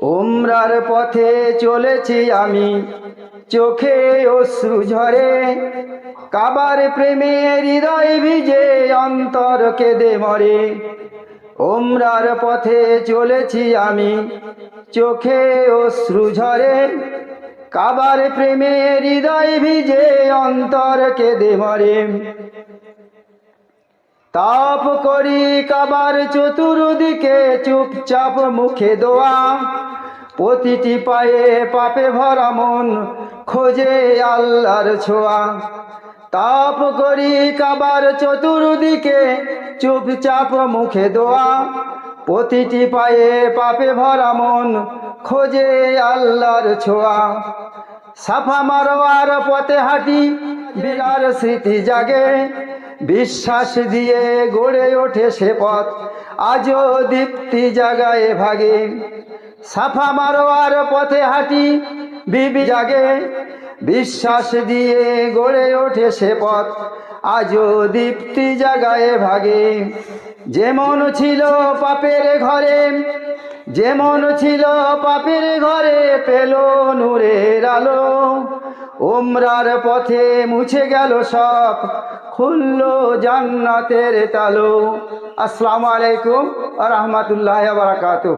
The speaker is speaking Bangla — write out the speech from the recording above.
উমরার পথে চলেছি আমি, চোখে অশ্রু ঝরে, কাবার প্রেমে হৃদয় ভিজে অন্তর কেঁদে মরে। উমরার পথে চলেছি আমি, চোখে অশ্রু ঝরে, কাবার প্রেমে হৃদয় ভিজে অন্তর কেঁদে মরে। তাপ করি কাবার চতুর্দিকে, চুপচাপ মুখে দোয়া, প্রতিটি পায়ে পাপে ভরা মন খোঁজে আল্লাহর ছোঁয়া। তাপ করি কাবার চতুর্দিকে, চুপচাপ মুখে দোয়া, প্রতিটি পায়ে পাপে ভরা মন খোঁজে আল্লাহর ছোঁয়া। সাফা মারোয়ার পথে হাঁটি, বিরার স্মৃতি জাগে, বিশ্বাস দিয়ে গড়ে ওঠে সে পথ, আজও দীপ্তি জাগায় ভাগে। সাফা মারোয়ার পথে হাঁটি, বিবি জাগে, বিশ্বাস দিয়ে গড়ে ওঠে সে পথ, আজও দীপ্তি জাগায় ভাগে। যেমন ছিল পাপের ঘরে, যেমন ছিল পাপের ঘরে, পেল নূরের আলো। উমরার পথে মুছে গেল সব, খুললো জান্নাতের তালো। আসসালামু আলাইকুম ওয়া রাহমাতুল্লাহি ওয়া বারাকাতুহু।